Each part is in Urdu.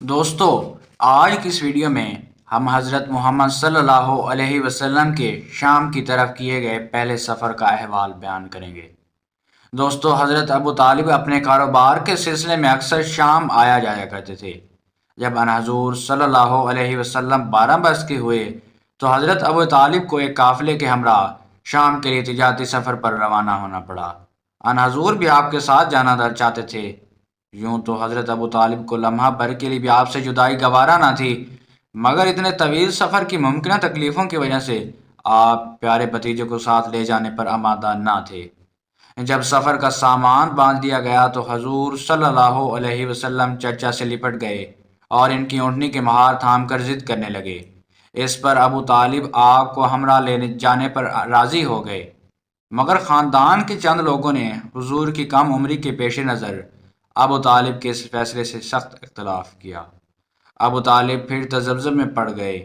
دوستو، آج کی اس ویڈیو میں ہم حضرت محمد صلی اللہ علیہ وسلم کے شام کی طرف کیے گئے پہلے سفر کا احوال بیان کریں گے۔ دوستو، حضرت ابو طالب اپنے کاروبار کے سلسلے میں اکثر شام آیا جایا کرتے تھے۔ جب ان حضور صلی اللہ علیہ وسلم 12 برس کے ہوئے تو حضرت ابو طالب کو ایک قافلے کے ہمراہ شام کے لیے تجارتی سفر پر روانہ ہونا پڑا۔ ان حضور بھی آپ کے ساتھ جانا چاہتے تھے۔ یوں تو حضرت ابو طالب کو لمحہ بھر کے لیے بھی آپ سے جدائی گوارا نہ تھی، مگر اتنے طویل سفر کی ممکنہ تکلیفوں کی وجہ سے آپ پیارے بھتیجے کو ساتھ لے جانے پر آمادہ نہ تھے۔ جب سفر کا سامان باندھ دیا گیا تو حضور صلی اللہ علیہ وسلم چرچا سے لپٹ گئے اور ان کی اونٹنی کے مہار تھام کر ضد کرنے لگے۔ اس پر ابو طالب آپ کو ہمراہ لینے جانے پر راضی ہو گئے، مگر خاندان کے چند لوگوں نے حضور کی کم عمری کے پیش نظر ابو طالب کے اس فیصلے سے سخت اختلاف کیا۔ ابو طالب پھر تذبذب میں پڑ گئے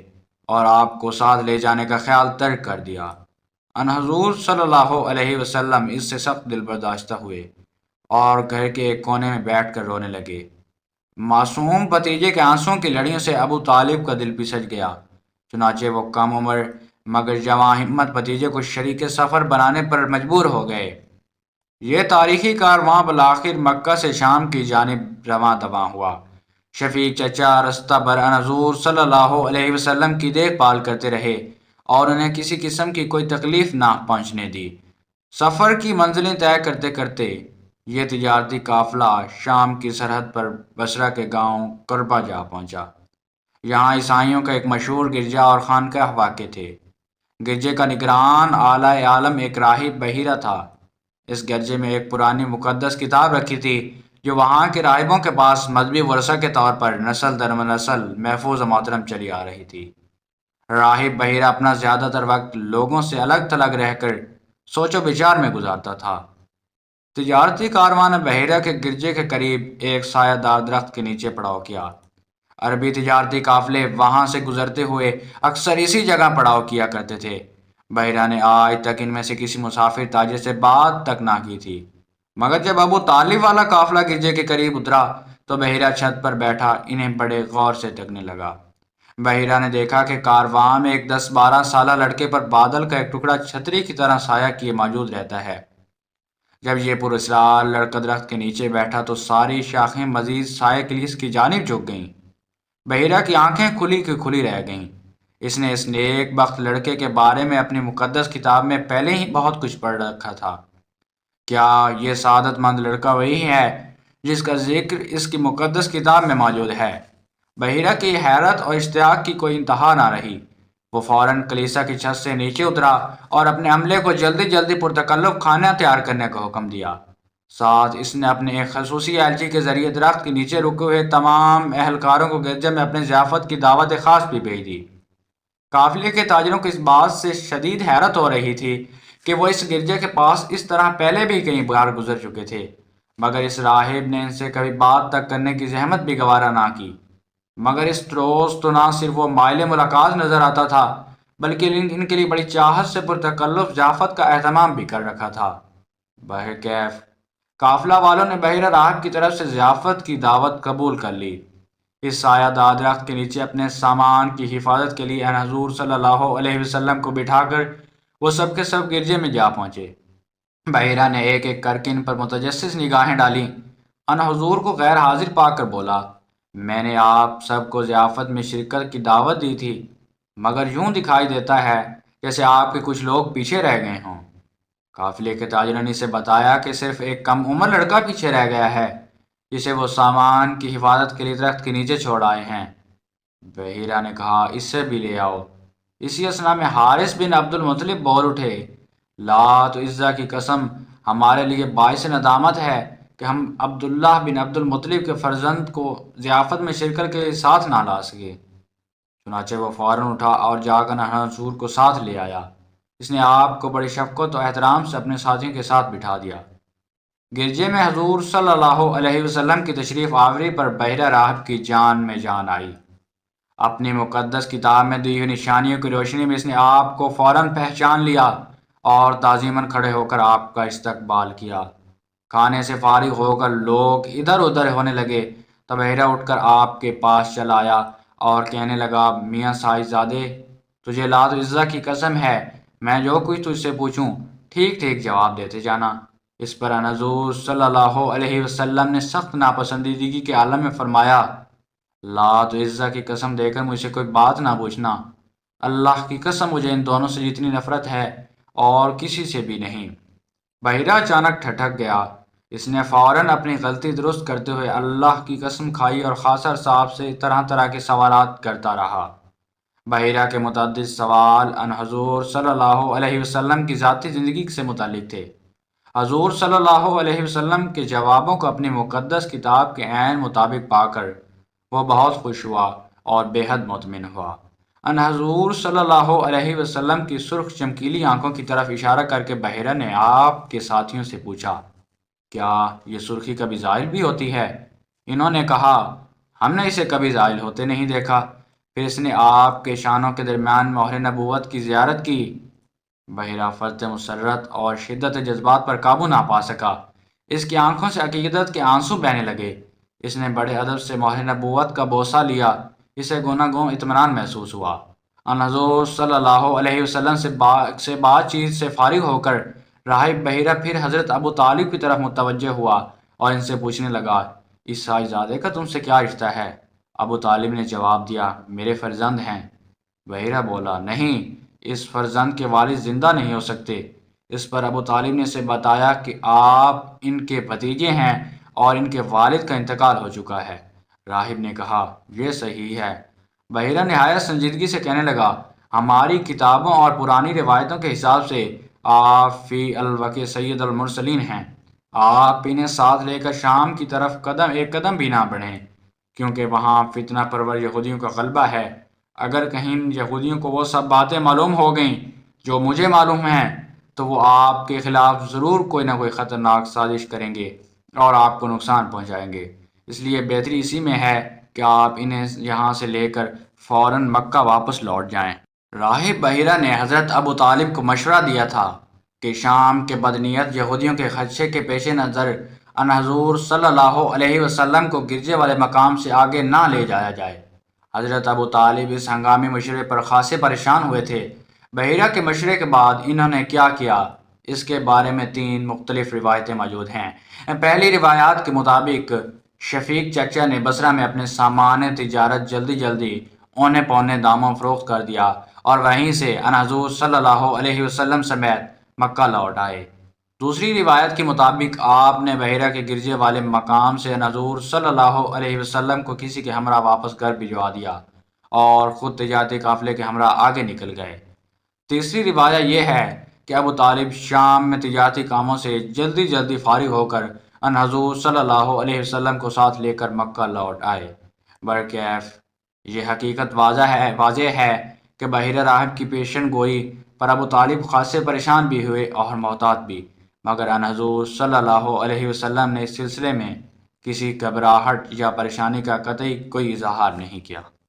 اور آپ کو ساتھ لے جانے کا خیال ترک کر دیا۔ ان حضور صلی اللہ علیہ وسلم اس سے سخت دل برداشتہ ہوئے اور گھر کے ایک کونے میں بیٹھ کر رونے لگے۔ معصوم بھتیجے کے آنسوؤں کی لڑیوں سے ابو طالب کا دل پسج گیا، چنانچہ وہ کم عمر مگر جواں ہمت بھتیجے کو شریک سفر بنانے پر مجبور ہو گئے۔ یہ تاریخی کارواں بالآخر مکہ سے شام کی جانب رواں دواں ہوا۔ شفیق چچا رستہ بھر ان حضور صلی اللہ علیہ وسلم کی دیکھ بھال کرتے رہے اور انہیں کسی قسم کی کوئی تکلیف نہ پہنچنے دی۔ سفر کی منزلیں طے کرتے کرتے یہ تجارتی قافلہ شام کی سرحد پر بصرہ کے گاؤں قربہ جا پہنچا۔ یہاں عیسائیوں کا ایک مشہور گرجا اور خانقاہ واقع تھے۔ گرجے کا نگران اعلی عالم ایک راہب بحیرہ تھا۔ اس گرجے میں ایک پرانی مقدس کتاب رکھی تھی جو وہاں کے راہبوں کے پاس مذہبی ورثہ کے طور پر نسل در نسل محفوظ و محترم چلی آ رہی تھی۔ راہب بحیرہ اپنا زیادہ تر وقت لوگوں سے الگ تھلگ رہ کر سوچ و بچار میں گزارتا تھا۔ تجارتی کاروان بحیرہ کے گرجے کے قریب ایک سایہ دار درخت کے نیچے پڑاؤ کیا۔ عربی تجارتی قافلے وہاں سے گزرتے ہوئے اکثر اسی جگہ پڑاؤ کیا کرتے تھے۔ بحیرہ نے آج تک ان میں سے کسی مسافر تاجر سے بات تک نہ کی تھی، مگر جب ابو طالب والا قافلہ گرجے کے قریب اترا تو بحیرہ چھت پر بیٹھا انہیں بڑے غور سے تکنے لگا۔ بحیرہ نے دیکھا کہ کارواں میں ایک 10-12 سالہ لڑکے پر بادل کا ایک ٹکڑا چھتری کی طرح سایہ کیے موجود رہتا ہے۔ جب یہ پراسرار لڑکا درخت کے نیچے بیٹھا تو ساری شاخیں مزید سائے کے لیے اس کی جانب جھک گئیں۔ بحیرہ کی آنکھیں کھلی کی کھلی رہ گئیں۔ اس نے اس نیک بخت لڑکے کے بارے میں اپنی مقدس کتاب میں پہلے ہی بہت کچھ پڑھ رکھا تھا۔ کیا یہ سعادت مند لڑکا وہی ہے جس کا ذکر اس کی مقدس کتاب میں موجود ہے؟ بحیرہ کی حیرت اور اشتیاق کی کوئی انتہا نہ رہی۔ وہ فوراً کلیسا کی چھت سے نیچے اترا اور اپنے عملے کو جلدی جلدی پرتکلف کھانا تیار کرنے کا حکم دیا۔ ساتھ اس نے اپنے ایک خصوصی ایلچی کے ذریعے درخت کے نیچے رکے ہوئے تمام اہلکاروں کو گرجے میں اپنے ضیافت کی دعوت خاص بھی بھیج دی۔ قافلے کے تاجروں کو اس بات سے شدید حیرت ہو رہی تھی کہ وہ اس گرجے کے پاس اس طرح پہلے بھی کئی بار گزر چکے تھے، مگر اس راہب نے ان سے کبھی بات تک کرنے کی زحمت بھی گوارا نہ کی۔ مگر اس روز تو نہ صرف وہ مائل ملاقات نظر آتا تھا بلکہ ان کے لیے بڑی چاہت سے پرتکلف ضیافت کا اہتمام بھی کر رکھا تھا۔ بہرکیف قافلہ والوں نے بحیرہ راہب کی طرف سے ضیافت کی دعوت قبول کر لی۔ اس سایہ دار درخت کے نیچے اپنے سامان کی حفاظت کے لیے ان حضور صلی اللہ علیہ وسلم کو بٹھا کر وہ سب کے سب گرجے میں جا پہنچے۔ بحیرہ نے ایک ایک کر کے ان پر متجسس نگاہیں ڈالیں۔ ان حضور کو غیر حاضر پا کر بولا، میں نے آپ سب کو ضیافت میں شرکت کی دعوت دی تھی، مگر یوں دکھائی دیتا ہے جیسے آپ کے کچھ لوگ پیچھے رہ گئے ہوں۔ قافلے کے تاجروں نے اسے بتایا کہ صرف ایک کم عمر لڑکا پیچھے رہ گیا ہے جسے وہ سامان کی حفاظت کے لیے درخت کے نیچے چھوڑ آئے ہیں۔ بحیرہ نے کہا، اس سے بھی لے آؤ۔ اسی اثنا میں حارث بن عبد المطلب بول اٹھے، لات و عزا کی قسم، ہمارے لیے باعث ندامت ہے کہ ہم عبداللہ بن عبد المطلب کے فرزند کو ضیافت میں شرکت کے ساتھ نہ لا سکے۔ چنانچہ وہ فوراً اٹھا اور جا کر حضور کو ساتھ لے آیا۔ اس نے آپ کو بڑی شفقت و احترام سے اپنے ساتھیوں کے ساتھ بٹھا دیا۔ گرجے میں حضور صلی اللہ علیہ وسلم کی تشریف آوری پر بحیرہ راہب کی جان میں جان آئی۔ اپنی مقدس کتاب میں دی ہوئی نشانیوں کی روشنی میں اس نے آپ کو فوراً پہچان لیا اور تعظیماً کھڑے ہو کر آپ کا استقبال کیا۔ کھانے سے فارغ ہو کر لوگ ادھر ادھر ہونے لگے تو بحیرہ اٹھ کر آپ کے پاس چل آیا اور کہنے لگا، میاں سائز زادے، تجھے لات و عزا کی قسم ہے، میں جو کچھ تجھ سے پوچھوں ٹھیک ٹھیک جواب دیتے جانا۔ اس پر حضور صلی اللہ علیہ وسلم نے سخت ناپسندیدگی کے عالم میں فرمایا، لات و عزا کی قسم دے کر مجھ سے کوئی بات نہ پوچھنا۔ اللہ کی قسم مجھے ان دونوں سے جتنی نفرت ہے اور کسی سے بھی نہیں۔ بحیرہ اچانک ٹھٹک گیا۔ اس نے فوراً اپنی غلطی درست کرتے ہوئے اللہ کی قسم کھائی اور خاصر صاحب سے طرح طرح کے سوالات کرتا رہا۔ بحیرہ کے متعدد سوال ان حضور صلی اللہ علیہ وسلم کی ذاتی زندگی سے متعلق تھے۔ حضور صلی اللہ علیہ وسلم کے جوابوں کو اپنی مقدس کتاب کے عین مطابق پا کر وہ بہت خوش ہوا اور بے حد مطمئن ہوا۔ ان حضور صلی اللہ علیہ وسلم کی سرخ چمکیلی آنکھوں کی طرف اشارہ کر کے بحیرہ نے آپ کے ساتھیوں سے پوچھا، کیا یہ سرخی کبھی زائل بھی ہوتی ہے؟ انہوں نے کہا، ہم نے اسے کبھی زائل ہوتے نہیں دیکھا۔ پھر اس نے آپ کے شانوں کے درمیان مہر نبوت کی زیارت کی۔ بحیرہ فرط مسرت اور شدت جذبات پر قابو نہ پا سکا۔ اس کی آنکھوں سے عقیدت کے آنسو بہنے لگے۔ اس نے بڑے ادب سے مہر نبوت کا بوسہ لیا۔ اسے گونا گوں اطمینان محسوس ہوا۔ ان حضور صلی اللہ علیہ وسلم سے بات چیت سے فارغ ہو کر راہب بحیرہ پھر حضرت ابو طالب کی طرف متوجہ ہوا اور ان سے پوچھنے لگا، اس صاحبزادے کا تم سے کیا رشتہ ہے؟ ابو طالب نے جواب دیا، میرے فرزند ہیں۔ بحیرہ بولا، نہیں، اس فرزند کے والد زندہ نہیں ہو سکتے۔ اس پر ابو طالب نے اسے بتایا کہ آپ ان کے بھتیجے ہیں اور ان کے والد کا انتقال ہو چکا ہے۔ راہب نے کہا، یہ صحیح ہے۔ بحیرہ نہایت سنجیدگی سے کہنے لگا، ہماری کتابوں اور پرانی روایتوں کے حساب سے آپ فی الوقت سید المرسلین ہیں۔ آپ انہیں ساتھ لے کر شام کی طرف ایک قدم بھی نہ بڑھیں، کیونکہ وہاں فتنہ پرور یہودیوں کا غلبہ ہے۔ اگر کہیں یہودیوں کو وہ سب باتیں معلوم ہو گئیں جو مجھے معلوم ہیں تو وہ آپ کے خلاف ضرور کوئی نہ کوئی خطرناک سازش کریں گے اور آپ کو نقصان پہنچائیں گے۔ اس لیے بہتری اسی میں ہے کہ آپ انہیں یہاں سے لے کر فوراً مکہ واپس لوٹ جائیں۔ راہب بحیرہ نے حضرت ابو طالب کو مشورہ دیا تھا کہ شام کے بدنیت یہودیوں کے خدشے کے پیش نظر ان حضور صلی اللہ علیہ وسلم کو گرجے والے مقام سے آگے نہ لے جایا جائے۔ حضرت ابو طالب اس ہنگامی مشورے پر خاصے پریشان ہوئے تھے۔ بحیرہ کے مشورے کے بعد انہوں نے کیا کیا، اس کے بارے میں 3 مختلف روایتیں موجود ہیں۔ پہلی روایات کے مطابق شفیق چچا نے بصرہ میں اپنے سامان تجارت جلدی اونے پونے داموں فروخت کر دیا اور وہیں سے ان حضور صلی اللہ علیہ وسلم سمیت مکہ لوٹ آئے۔ دوسری روایت کے مطابق آپ نے بحیرہ کے گرجے والے مقام سے ان حضور صلی اللہ علیہ وسلم کو کسی کے ہمراہ واپس گھر بھجوا دیا اور خود تجارتی قافلے کے ہمراہ آگے نکل گئے۔ تیسری روایت یہ ہے کہ ابو طالب شام میں تجارتی کاموں سے جلدی فارغ ہو کر ان حضور صلی اللہ علیہ وسلم کو ساتھ لے کر مکہ لوٹ آئے۔ برکیف یہ حقیقت واضح ہے کہ بحیرہ راہب کی پیشن گوئی پر ابو طالب خاصے پریشان بھی ہوئے اور محتاط بھی، مگر ان حضور صلی اللہ علیہ وسلم نے اس سلسلے میں کسی گھبراہٹ یا پریشانی کا قطعی کوئی اظہار نہیں کیا۔